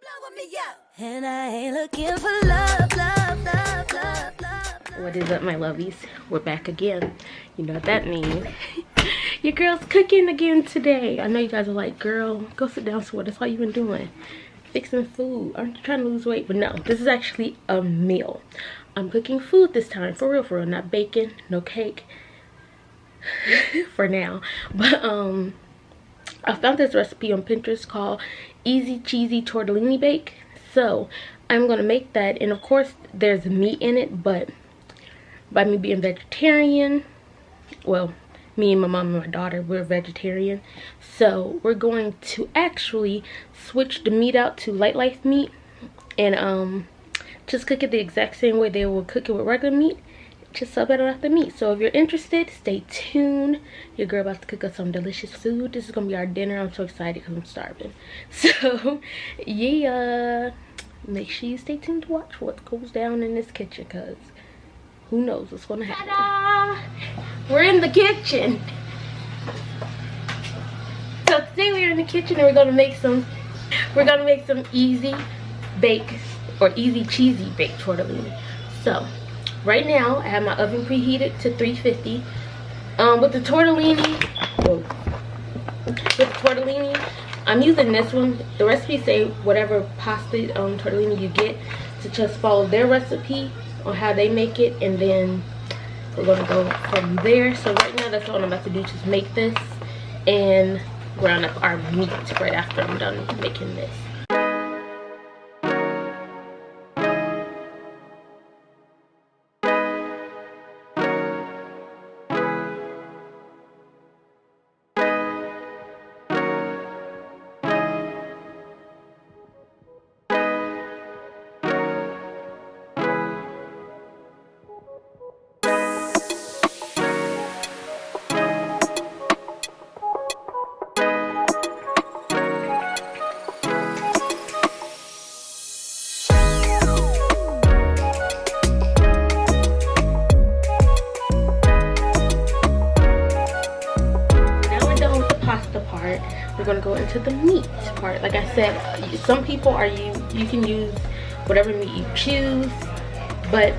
blowing me up. And I ain't looking for love, love, love, love, love. What is up, my lovies? We're back again. You know what that means. Your girl's cooking again today. I know you guys are like, girl, go sit down somewhere. That's all you've been doing. Fixing food. Aren't you trying to lose weight? But no, this is actually a meal. I'm cooking food this time. For real. Not bacon, no cake. For now. But, I found this recipe on Pinterest called Easy Cheesy Tortellini Bake. So I'm gonna make that, and of course there's meat in it, but by me being vegetarian, well, me and my mom and my daughter, we're vegetarian, so we're going to actually switch the meat out to light life meat and just cook it the exact same way they will cook it with regular meat, just sub it out the meat. So if you're interested, stay tuned. Your girl about to cook us some delicious food. This is gonna be our dinner. I'm so excited because I'm starving. So yeah, make sure you stay tuned to watch what goes down in this kitchen, because who knows what's gonna happen. Ta-da! We're in the kitchen. So today we're in the kitchen and we're gonna make some easy bake or easy cheesy baked tortellini. So right now I have my oven preheated to 350. With the tortellini, I'm using this one. The recipe say whatever pasta tortellini you get, to just follow their recipe on how they make it, and then we're gonna go from there. So right now that's all I'm about to do, just make this and ground up our meat right after I'm done making this. We're gonna go into the meat part. Like I said, some people you can use whatever meat you choose, but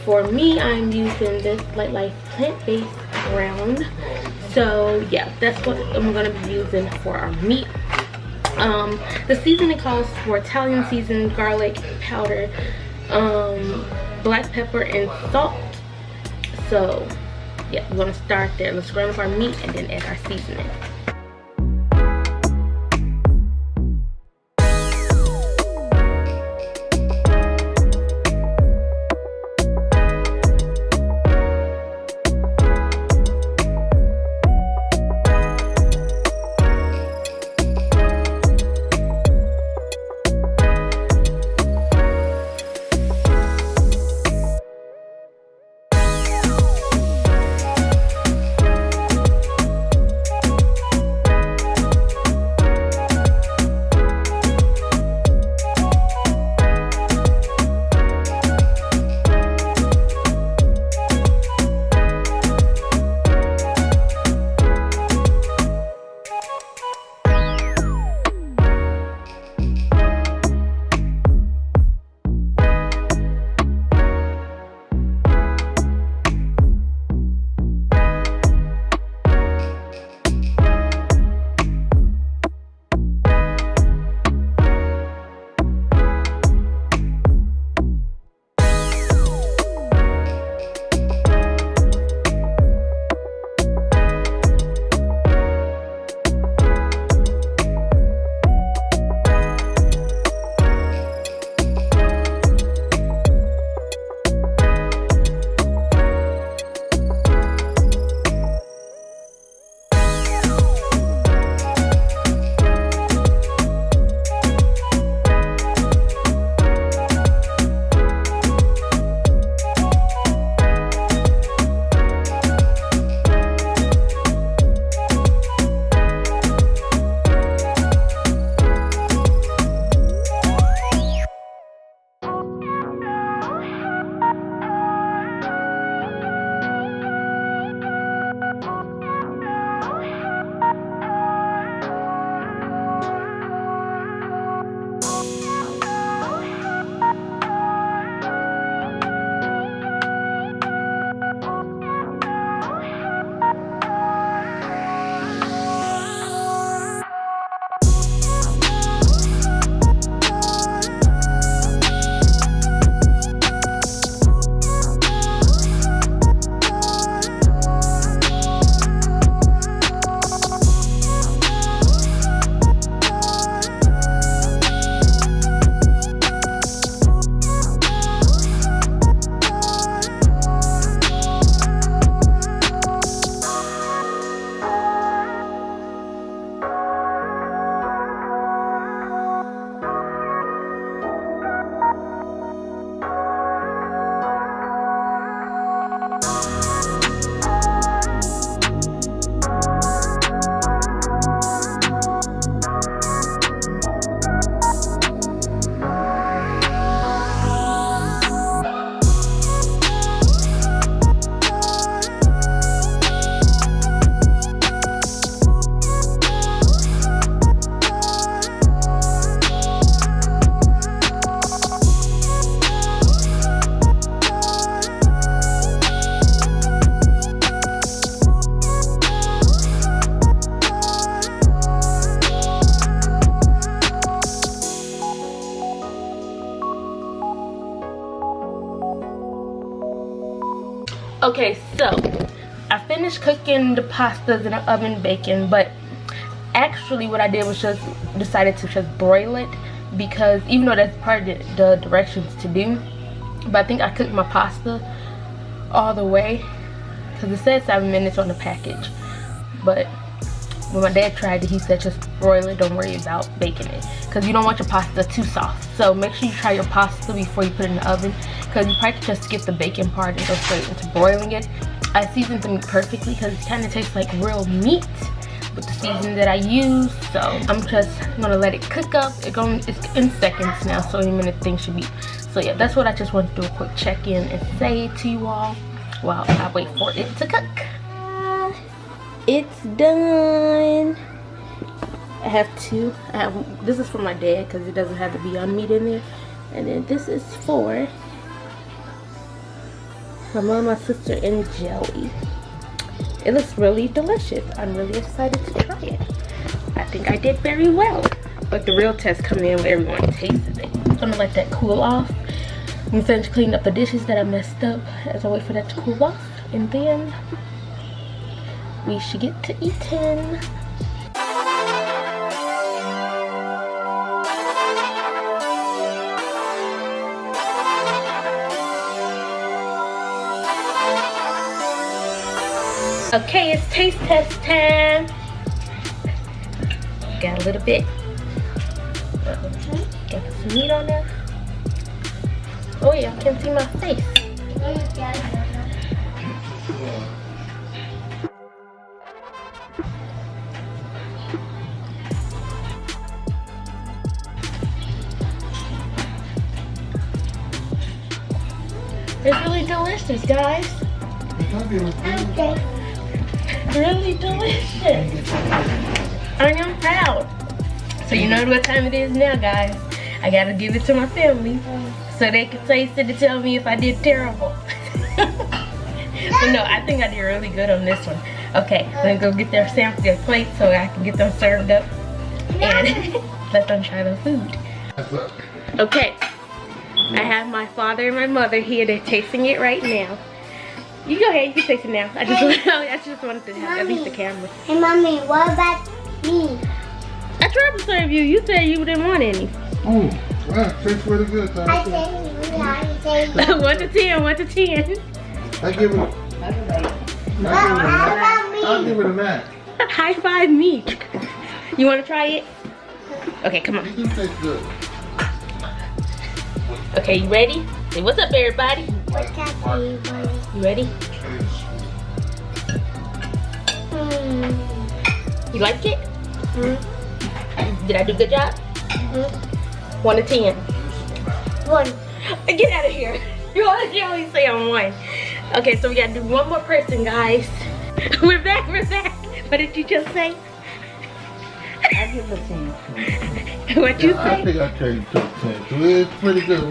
for me, I'm using this Light Life plant-based ground. So yeah, that's what I'm gonna be using for our meat. The seasoning calls for Italian seasoned garlic powder, black pepper, and salt. So yeah, we're gonna start there. Let's ground up our meat and then add our seasoning. Okay, so I finished cooking the pastas in the oven baking, but actually what I did was just decided to just broil it, because even though that's part of the directions to do, but I think I cooked my pasta all the way, because it said 7 minutes on the package. But when my dad tried it, he said just broil it, don't worry about baking it, because you don't want your pasta too soft. So make sure you try your pasta before you put it in the oven, because you probably could just skip the baking part and go straight into broiling it. I seasoned the meat perfectly because it kind of tastes like real meat with the seasoning that I use. So I'm just gonna let it cook up. It's in seconds now, so any minute things should be. So yeah, that's what I just wanted to do, a quick check-in and say to you all while I wait for it to cook. It's done. I have two. This is for my dad because it doesn't have the Beyond Meat in there, and then this is for my mom, my sister, and Jelly. It looks really delicious. I'm really excited to try it. I think I did very well. But the real test comes in when everyone tastes it. I'm gonna let that cool off. I'm gonna finish cleaning up the dishes that I messed up as I wait for that to cool off, and then we should get to eating. Okay, it's taste test time. Got a little bit. Got some meat on there. Oh yeah, I can see my face. It's really delicious, guys. Okay. Really delicious. I am proud. So you know what time it is now, guys. I gotta give it to my family so they can taste it to tell me if I did terrible. But no, I think I did really good on this one. Okay, let me go get their sample, their plate, so I can get them served up and let them try the food. Okay, I have my father and my mother here. They're tasting it right now. You go ahead, you can taste it now. I just wanted to have at least the camera. Hey, Mommy, what about me? I tried to serve you. You said you didn't want any. Oh, wow, tastes really good, Tailah. I say 1 to 10, 1 to 10. I give it I'll give it a 9. High five me. You want to try it? Okay, come on. It do taste good. Okay, you ready? Say what's up, everybody. what's up, everybody? You ready? You liked it? Did I do a good job? 1 to 10. 1. Get out of here. You always say I'm 1. Okay, so we gotta do one more person, guys. We're back, we're back. What did you just say? I give it a 10. What you say? I think I changed to a 10. So it's pretty good.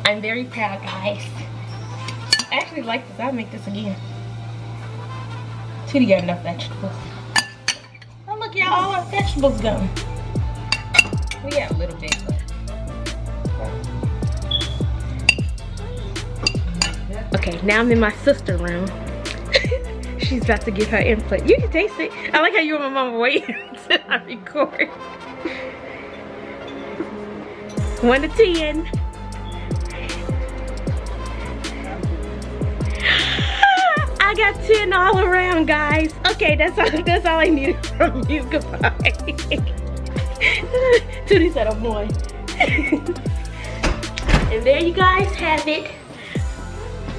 I'm very proud, guys. I actually like this. I'll make this again. Tootie got enough vegetables. Oh, look, y'all, all our vegetables gone. We got a little bit, but. Okay, now I'm in my sister room. She's about to give her input. You can taste it. I like how you and my mama wait until I record. 1 to 10. I got 10 all around, guys. Okay, that's all I needed from you. Goodbye. Tootie said I'm 1. And there you guys have it.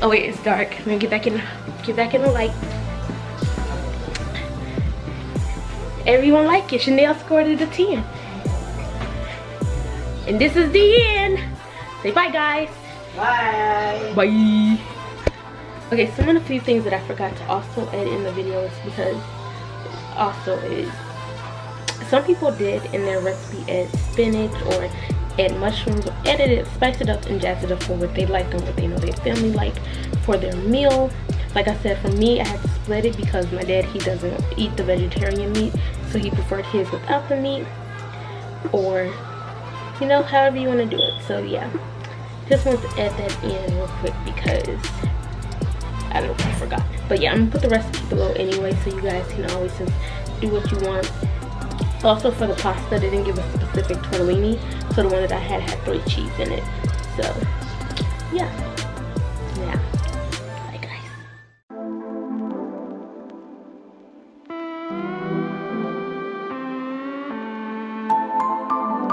Oh wait, it's dark. Let me get back in the light. Everyone liked it. Chanel scored it a 10. And this is the end. Say bye, guys. Bye. Bye. Okay, some of the few things that I forgot to also add in the video is because some people did in their recipe add spinach or add mushrooms or edit it, spice it up, and jazz it up for what they like and what they know their family like for their meal. Like I said, for me, I had to split it because my dad, he doesn't eat the vegetarian meat, so he preferred his without the meat, or you know, however you want to do it. So yeah, Just want to add that in real quick because I don't know if I forgot. But yeah, I'm gonna put the recipe below anyway, so you guys can always just do what you want. Also for the pasta, they didn't give a specific tortellini, so the one that I had 3 cheese in it. So yeah.